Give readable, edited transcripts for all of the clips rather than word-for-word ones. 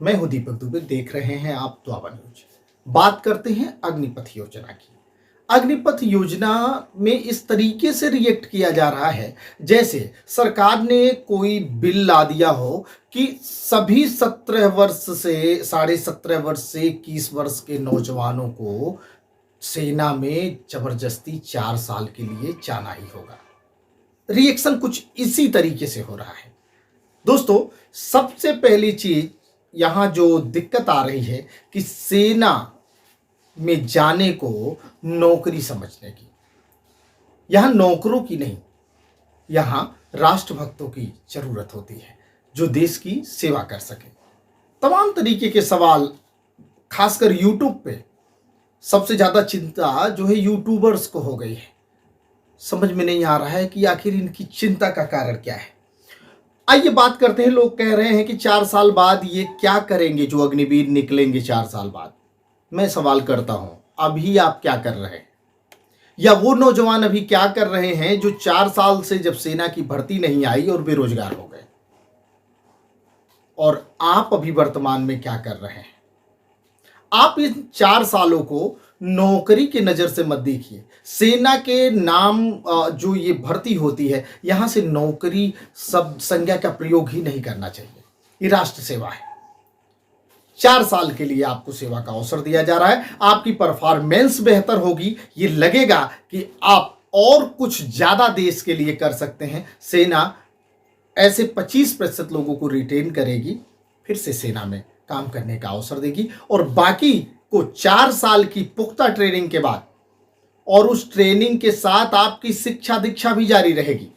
मैं हूं दीपक दुबे, देख रहे हैं आप द्वाबा न्यूज। बात करते हैं अग्निपथ योजना की। अग्निपथ योजना में इस तरीके से रिएक्ट किया जा रहा है जैसे सरकार ने कोई बिल ला दिया हो कि सभी 17 वर्ष से 17.5 वर्ष से 21 वर्ष के नौजवानों को सेना में जबरदस्ती 4 साल के लिए जाना ही होगा। रिएक्शन कुछ इसी तरीके से हो रहा है। दोस्तों, सबसे पहली चीज यहां जो दिक्कत आ रही है कि सेना में जाने को नौकरी समझने की। यहां नौकरों की नहीं, यहां राष्ट्रभक्तों की जरूरत होती है जो देश की सेवा कर सके। तमाम तरीके के सवाल, खासकर यूट्यूब पे सबसे ज्यादा चिंता जो है यूट्यूबर्स को हो गई है। समझ में नहीं आ रहा है कि आखिर इनकी चिंता का कारण क्या है। आइए बात करते हैं। लोग कह रहे हैं कि 4 साल बाद ये क्या करेंगे जो अग्निवीर निकलेंगे 4 साल बाद। मैं सवाल करता हूं, अभी आप क्या कर रहे हैं? या वो नौजवान अभी क्या कर रहे हैं जो 4 साल से जब सेना की भर्ती नहीं आई और बेरोजगार हो गए? और आप अभी वर्तमान में क्या कर रहे हैं? आप इन 4 सालों को नौकरी की नजर से मत देखिए। सेना के नाम जो ये भर्ती होती है, यहां से नौकरी सब संज्ञा का प्रयोग ही नहीं करना चाहिए। ये राष्ट्र सेवा है। 4 साल के लिए आपको सेवा का अवसर दिया जा रहा है। आपकी परफॉर्मेंस बेहतर होगी, ये लगेगा कि आप और कुछ ज्यादा देश के लिए कर सकते हैं। सेना ऐसे 25% लोगों को रिटेन करेगी, फिर से सेना में काम करने का अवसर देगी और बाकी को 4 साल की पुख्ता ट्रेनिंग के बाद और उस ट्रेनिंग के साथ आपकी शिक्षा दीक्षा भी जारी रहेगी।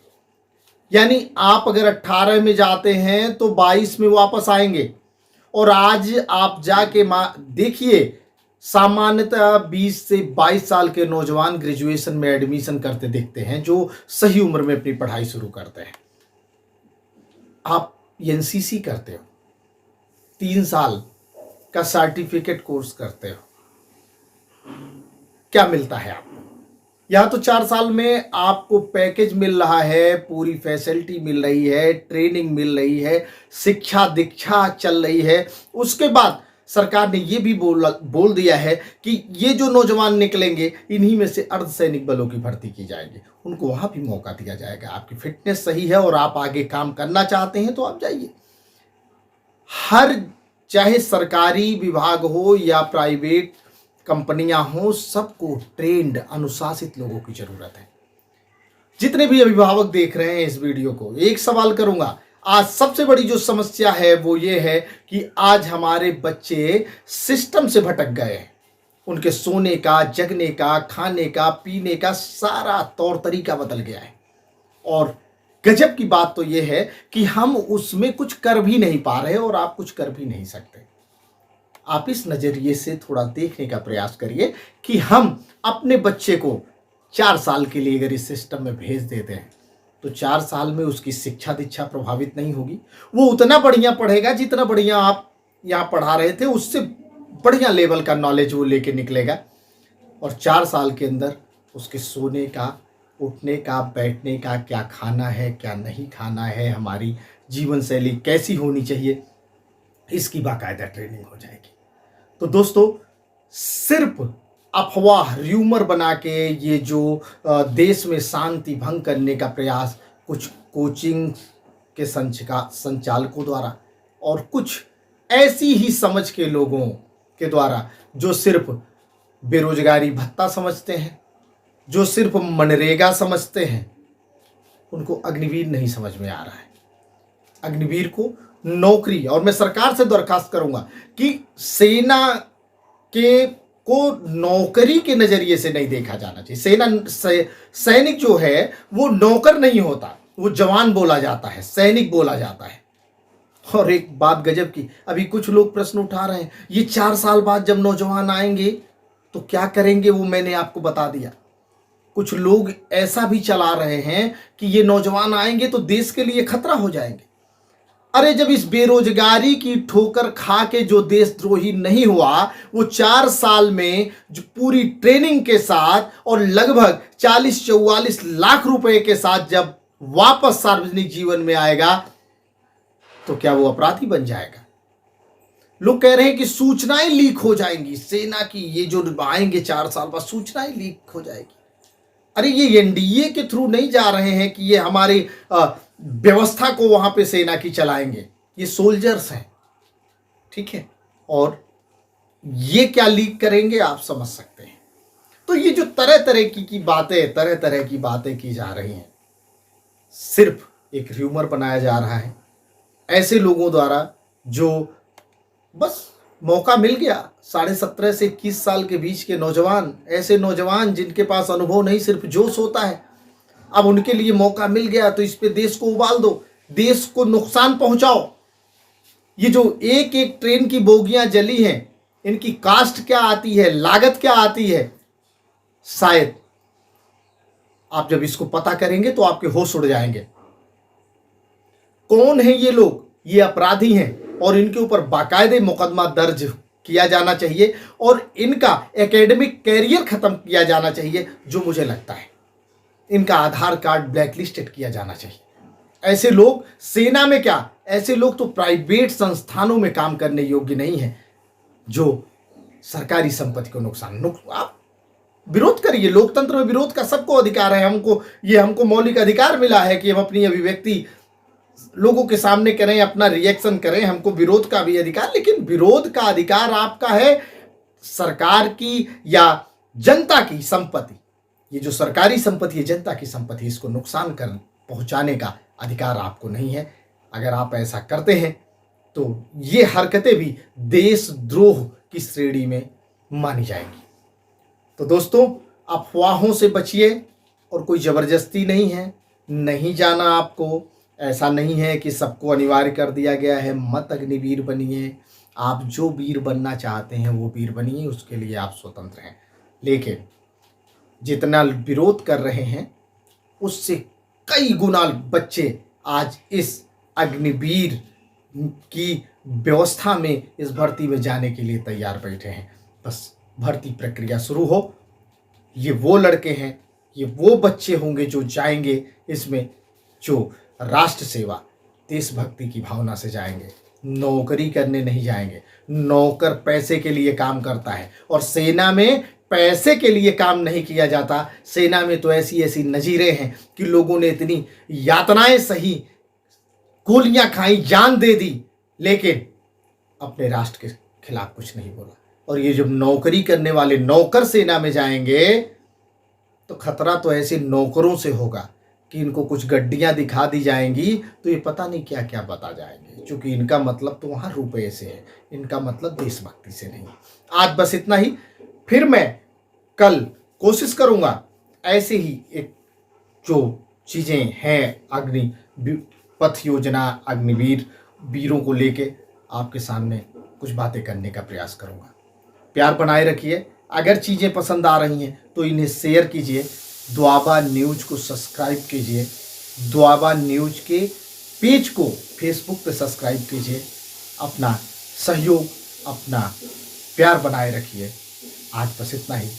यानी आप अगर 18 में जाते हैं तो 22 में वापस आएंगे। और आज आप जाके देखिए, सामान्यतः 20 से 22 साल के नौजवान ग्रेजुएशन में एडमिशन करते दिखते हैं जो सही उम्र में अपनी पढ़ाई शुरू करते हैं। आप एनसीसी करते हो, 3 साल का सर्टिफिकेट कोर्स करते हो, क्या मिलता है आपको? यहां तो 4 साल में आपको पैकेज मिल रहा है, पूरी फैसिलिटी मिल रही है, ट्रेनिंग मिल रही है, शिक्षा दीक्षा चल रही है। उसके बाद सरकार ने यह भी बोल दिया है कि ये जो नौजवान निकलेंगे, इन्हीं में से अर्धसैनिक बलों की भर्ती की जाएगी। उनको वहां भी मौका दिया जाएगा। आपकी फिटनेस सही है और आप आगे काम करना चाहते हैं तो आप जाइए। हर, चाहे सरकारी विभाग हो या प्राइवेट कंपनियां हो, सबको ट्रेंड अनुशासित लोगों की जरूरत है। जितने भी अभिभावक देख रहे हैं इस वीडियो को, एक सवाल करूंगा। आज सबसे बड़ी जो समस्या है वो ये है कि आज हमारे बच्चे सिस्टम से भटक गए हैं। उनके सोने का, जगने का, खाने का, पीने का सारा तौर तरीका बदल गया है। और गजब की बात तो यह है कि हम उसमें कुछ कर भी नहीं पा रहे और आप कुछ कर भी नहीं सकते। आप इस नजरिए से थोड़ा देखने का प्रयास करिए कि हम अपने बच्चे को 4 साल के लिए अगर इस सिस्टम में भेज देते हैं तो 4 साल में उसकी शिक्षा दीक्षा प्रभावित नहीं होगी। वो उतना बढ़िया पढ़ेगा जितना बढ़िया आप यहाँ पढ़ा रहे थे, उससे बढ़िया लेवल का नॉलेज वो लेके निकलेगा। और 4 साल के अंदर उसके सोने का, उठने का, बैठने का, क्या खाना है, क्या नहीं खाना है, हमारी जीवन शैली कैसी होनी चाहिए, इसकी बाकायदा ट्रेनिंग हो जाएगी। तो दोस्तों, सिर्फ अफवाह, र्यूमर बना के ये जो देश में शांति भंग करने का प्रयास कुछ कोचिंग के संचालकों द्वारा और कुछ ऐसी ही समझ के लोगों के द्वारा जो सिर्फ बेरोजगारी भत्ता समझते हैं, जो सिर्फ मनरेगा समझते हैं, उनको अग्निवीर नहीं समझ में आ रहा है। अग्निवीर को नौकरी, और मैं सरकार से दरखास्त करूंगा कि सेना के को नौकरी के नजरिए से नहीं देखा जाना चाहिए। सैनिक जो है वो नौकर नहीं होता, वो जवान बोला जाता है, सैनिक बोला जाता है। और एक बात गजब की, अभी कुछ लोग प्रश्न उठा रहे हैं, ये 4 साल बाद जब नौजवान आएंगे तो क्या करेंगे, वो मैंने आपको बता दिया। कुछ लोग ऐसा भी चला रहे हैं कि ये नौजवान आएंगे तो देश के लिए खतरा हो जाएंगे। अरे जब इस बेरोजगारी की ठोकर खा के जो देशद्रोही नहीं हुआ, वो 4 साल में जो पूरी ट्रेनिंग के साथ और लगभग 40-44 लाख रुपए के साथ जब वापस सार्वजनिक जीवन में आएगा तो क्या वो अपराधी बन जाएगा? लोग कह रहे हैं कि सूचनाएं लीक हो जाएंगी, सेना की ये जो आएंगे 4 साल बाद सूचनाएं लीक हो जाएगी। अरे ये एनडीए के थ्रू नहीं जा रहे हैं कि ये हमारी व्यवस्था को वहां पे सेना की चलाएंगे, ये सोल्जर्स हैं, ठीक है। और ये क्या लीक करेंगे आप समझ सकते हैं। तो ये जो तरह तरह की बातें, तरह तरह की बातें की जा रही हैं, सिर्फ एक र्यूमर बनाया जा रहा है ऐसे लोगों द्वारा जो बस मौका मिल गया। 17.5 से 21 साल के बीच के नौजवान, ऐसे नौजवान जिनके पास अनुभव नहीं सिर्फ जोश होता है, अब उनके लिए मौका मिल गया तो इस पे देश को उबाल दो, देश को नुकसान पहुंचाओ। ये जो एक एक ट्रेन की बोगियां जली हैं, इनकी कास्ट क्या आती है, लागत क्या आती है, शायद आप जब इसको पता करेंगे तो आपके होश उड़ जाएंगे। कौन है ये लोग? ये अपराधी हैं और इनके ऊपर बाकायदे मुकदमा दर्ज किया जाना चाहिए और इनका एकेडमिक कैरियर खत्म किया जाना चाहिए। जो मुझे लगता है इनका आधार कार्ड ब्लैकलिस्टेड किया जाना चाहिए। ऐसे लोग सेना में क्या, ऐसे लोग तो प्राइवेट संस्थानों में काम करने योग्य नहीं है, जो सरकारी संपत्ति को नुकसान। आप विरोध करिए, लोकतंत्र में विरोध का सबको अधिकार है। हमको मौलिक अधिकार मिला है कि हम अपनी अभिव्यक्ति लोगों के सामने करें, अपना रिएक्शन करें, हमको विरोध का भी अधिकार। लेकिन विरोध का अधिकार आपका है सरकार की या जनता की संपत्ति, ये जो सरकारी संपत्ति है, जनता की संपत्ति, इसको नुकसान कर पहुंचाने का अधिकार आपको नहीं है। अगर आप ऐसा करते हैं तो ये हरकतें भी देशद्रोह की श्रेणी में मानी जाएंगी। तो दोस्तों, अफवाहों से बचिए और कोई जबरदस्ती नहीं है, नहीं जाना आपको, ऐसा नहीं है कि सबको अनिवार्य कर दिया गया है। मत अग्निवीर बनिए, आप जो वीर बनना चाहते हैं वो वीर बनिए, उसके लिए आप स्वतंत्र हैं। लेकिन जितना विरोध कर रहे हैं उससे कई गुना बच्चे आज इस अग्निवीर की व्यवस्था में, इस भर्ती में जाने के लिए तैयार बैठे हैं। बस भर्ती प्रक्रिया शुरू हो, ये वो लड़के हैं, ये वो बच्चे होंगे जो जाएंगे इसमें, जो राष्ट्र सेवा, देशभक्ति की भावना से जाएंगे, नौकरी करने नहीं जाएंगे। नौकर पैसे के लिए काम करता है और सेना में पैसे के लिए काम नहीं किया जाता। सेना में तो ऐसी ऐसी नजीरें हैं कि लोगों ने इतनी यातनाएं सही, गोलियां खाई, जान दे दी, लेकिन अपने राष्ट्र के खिलाफ कुछ नहीं बोला। और ये जब नौकरी करने वाले नौकर सेना में जाएंगे तो खतरा तो ऐसे नौकरों से होगा कि इनको कुछ गड्डियां दिखा दी जाएंगी तो ये पता नहीं क्या क्या बता जाएंगे, क्योंकि इनका मतलब तो वहां रुपए से है, इनका मतलब देशभक्ति से नहीं। आज बस इतना ही, फिर मैं कल कोशिश करूंगा ऐसे ही एक जो चीजें हैं अग्नि पथ योजना, अग्निवीर वीरों को लेके आपके सामने कुछ बातें करने का प्रयास करूंगा। प्यार बनाए रखिए। अगर चीजें पसंद आ रही हैं तो इन्हें शेयर कीजिए, द्वाबा न्यूज को सब्सक्राइब कीजिए, द्वाबा न्यूज के पेज को फेसबुक पे सब्सक्राइब कीजिए। अपना सहयोग, अपना प्यार बनाए रखिए। आज बस इतना ही।